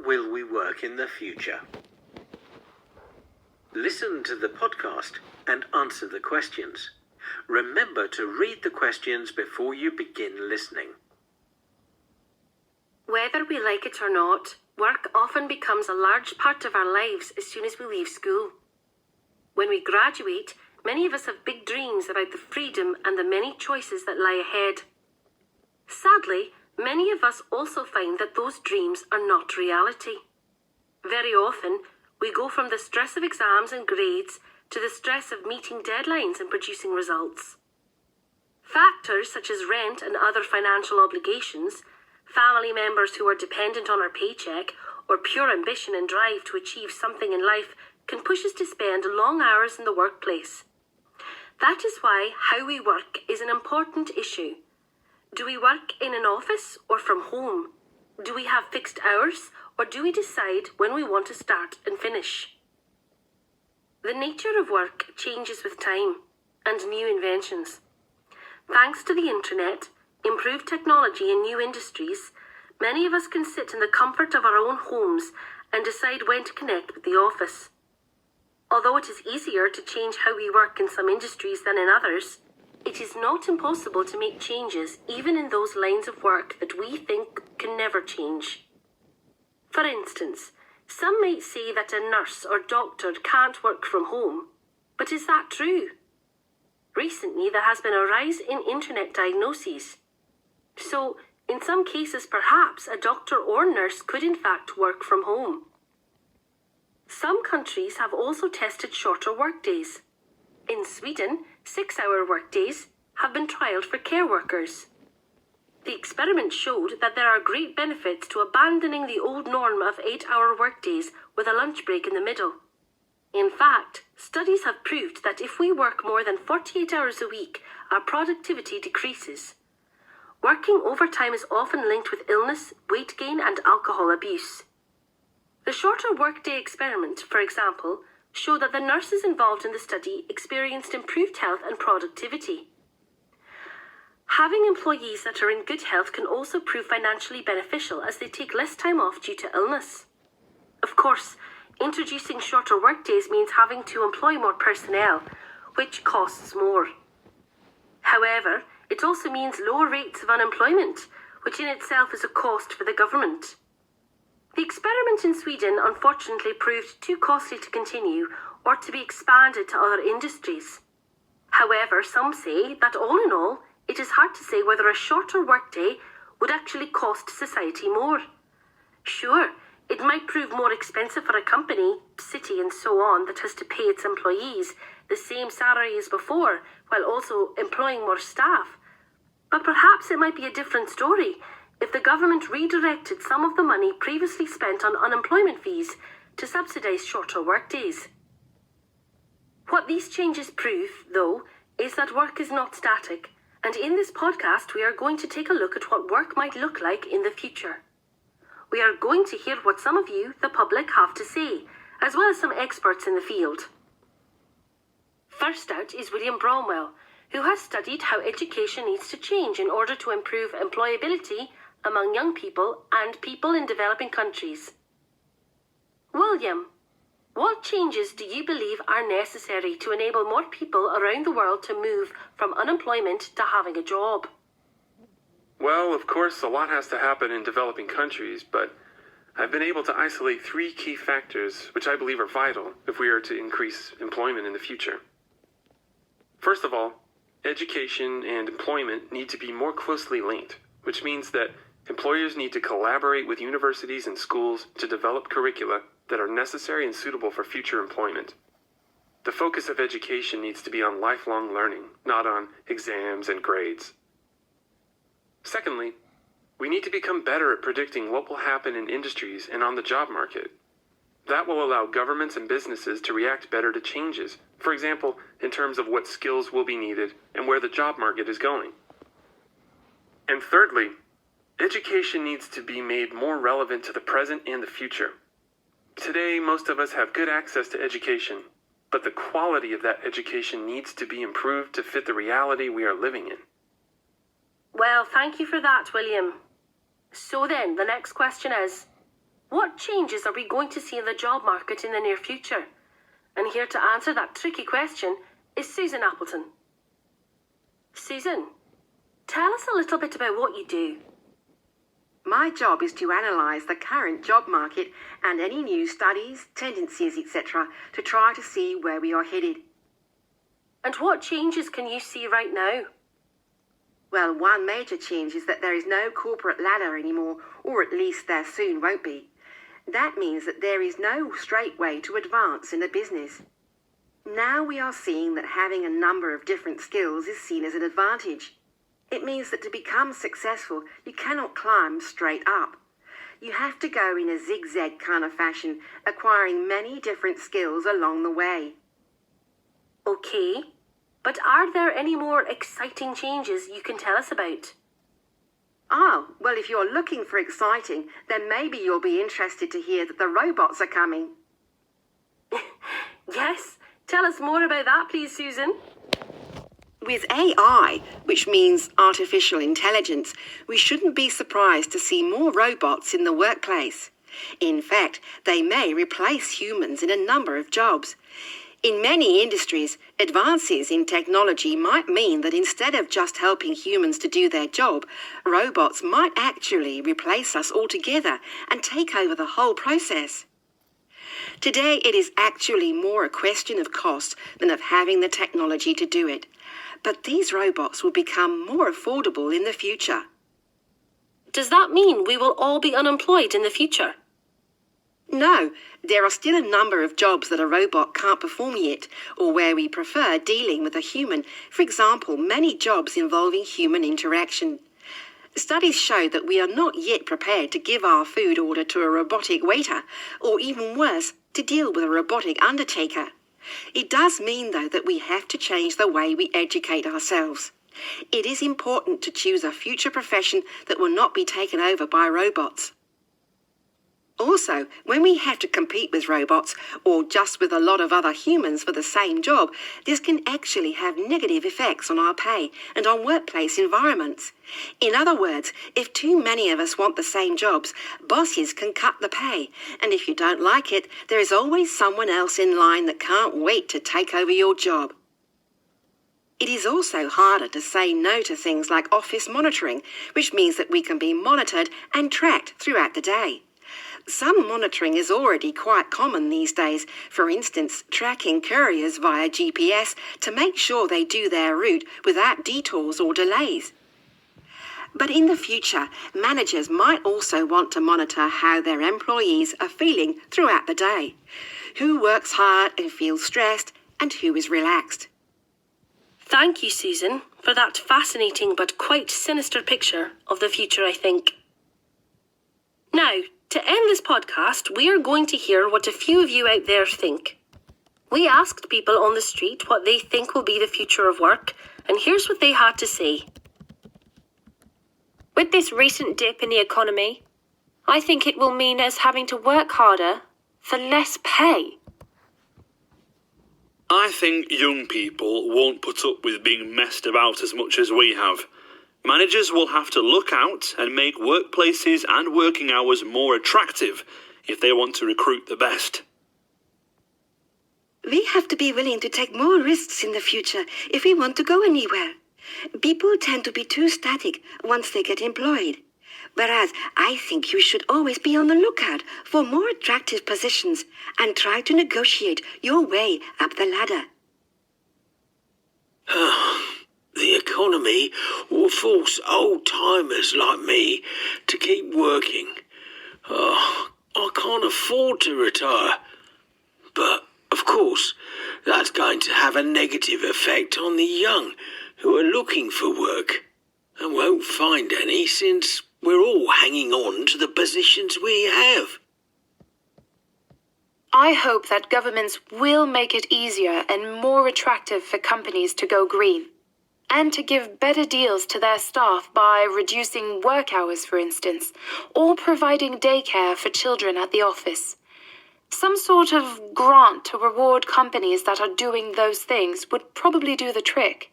will we work in the future? Listen to the podcast and answer the questions. Remember to read the questions before you begin listening. Whether we like it or not, work often becomes a large part of our lives as soon as we leave school. When we graduate, many of us have big dreams about the freedom and the many choices that lie ahead. Sadly, many of us also find that those dreams are not reality. Very often, we go from the stress of exams and grades to the stress of meeting deadlines and producing results. Factors such as rent and other financial obligations, family members who are dependent on our paycheck, or pure ambition and drive to achieve something in life can push us to spend long hours in the workplace. That is why how we work is an important issue. Do we work in an office or from home? Do we have fixed hours, or do we decide when we want to start and finish? The nature of work changes with time and new inventions. Thanks to the internet, improved technology and new industries, many of us can sit in the comfort of our own homes and decide when to connect with the office. Although it is easier to change how we work in some industries than in others, it is not impossible to make changes even in those lines of work that we think can never change. For instance, some might say that a nurse or doctor can't work from home, but is that true? Recently, there has been a rise in internet diagnoses. So, in some cases, perhaps a doctor or nurse could in fact work from home. Some countries have also tested shorter workdays. In Sweden, 6-hour workdays have been trialled for care workers. The experiment showed that there are great benefits to abandoning the old norm of 8-hour workdays with a lunch break in the middle. In fact, studies have proved that if we work more than 48 hours a week, our productivity decreases. Working overtime is often linked with illness, weight gain, and alcohol abuse. The shorter workday experiment, for example, showed that the nurses involved in the study experienced improved health and productivity. Having employees that are in good health can also prove financially beneficial as they take less time off due to illness. Of course, introducing shorter workdays means having to employ more personnel, which costs more. However, it also means lower rates of unemployment, which in itself is a cost for the government. The experiment in Sweden unfortunately proved too costly to continue or to be expanded to other industries. However, some say that all in all, it is hard to say whether a shorter workday would actually cost society more. Sure, it might prove more expensive for a company, city and so on that has to pay its employees the same salary as before while also employing more staff. But perhaps it might be a different story if the government redirected some of the money previously spent on unemployment fees to subsidise shorter workdays. What these changes prove, though, is that work is not static, and in this podcast we are going to take a look at what work might look like in the future. We are going to hear what some of you, the public, have to say, as well as some experts in the field. First out is William Bromwell, who has studied how education needs to change in order to improve employability among young people and people in developing countries. William, what changes do you believe are necessary to enable more people around the world to move from unemployment to having a job? Well, of course, a lot has to happen in developing countries, but I've been able to isolate 3 key factors which I believe are vital if we are to increase employment in the future. First of all, education and employment need to be more closely linked, which means that employers need to collaborate with universities and schools to develop curricula that are necessary and suitable for future employment. The focus of education needs to be on lifelong learning, not on exams and grades. Secondly, we need to become better at predicting what will happen in industries and on the job market. That will allow governments and businesses to react better to changes, for example, in terms of what skills will be needed and where the job market is going. And thirdly, education needs to be made more relevant to the present and the future. Today, most of us have good access to education, but the quality of that education needs to be improved to fit the reality we are living in. Well, thank you for that, William. So then, the next question is, What changes are we going to see in the job market in the near future? And here to answer that tricky question is Susan Appleton. Susan, tell us a little bit about what you do. My job is to analyse the current job market and any new studies, tendencies, etc. to try to see where we are headed. And what changes can you see right now? Well, one major change is that there is no corporate ladder anymore, or at least there soon won't be. That means that there is no straight way to advance in a business. Now we are seeing that having a number of different skills is seen as an advantage. It means that to become successful, you cannot climb straight up. You have to go in a zigzag kind of fashion, acquiring many different skills along the way. Okay, but are there any more exciting changes you can tell us about? Oh, well, if you're looking for exciting, then maybe you'll be interested to hear that the robots are coming. Yes, tell us more about that, please, Susan. With AI, which means artificial intelligence, we shouldn't be surprised to see more robots in the workplace. In fact, they may replace humans in a number of jobs. In many industries, advances in technology might mean that instead of just helping humans to do their job, robots might actually replace us altogether and take over the whole process. Today, it is actually more a question of cost than of having the technology to do it. But these robots will become more affordable in the future. Does that mean we will all be unemployed in the future? No, there are still a number of jobs that a robot can't perform yet, or where we prefer dealing with a human. For example, many jobs involving human interaction. Studies show that we are not yet prepared to give our food order to a robotic waiter, or even worse, to deal with a robotic undertaker. It does mean, though, that we have to change the way we educate ourselves. It is important to choose a future profession that will not be taken over by robots. Also, when we have to compete with robots, or just with a lot of other humans for the same job, this can actually have negative effects on our pay and on workplace environments. In other words, if too many of us want the same jobs, bosses can cut the pay, and if you don't like it, there is always someone else in line that can't wait to take over your job. It is also harder to say no to things like office monitoring, which means that we can be monitored and tracked throughout the day. Some monitoring is already quite common these days, for instance, tracking couriers via GPS to make sure they do their route without detours or delays. But in the future, managers might also want to monitor how their employees are feeling throughout the day, who works hard and feels stressed, and who is relaxed. Thank you, Susan, for that fascinating but quite sinister picture of the future, I think. Now, to end this podcast, we are going to hear what a few of you out there think. We asked people on the street what they think will be the future of work, and here's what they had to say. With this recent dip in the economy, I think it will mean us having to work harder for less pay. I think young people won't put up with being messed about as much as we have. Managers will have to look out and make workplaces and working hours more attractive if they want to recruit the best. We have to be willing to take more risks in the future if we want to go anywhere. People tend to be too static once they get employed. Whereas I think you should always be on the lookout for more attractive positions and try to negotiate your way up the ladder. The economy will force old-timers like me to keep working. I can't afford to retire. But, of course, that's going to have a negative effect on the young who are looking for work and won't find any since we're all hanging on to the positions we have. I hope that governments will make it easier and more attractive for companies to go green, and to give better deals to their staff by reducing work hours, for instance, or providing daycare for children at the office. Some sort of grant to reward companies that are doing those things would probably do the trick.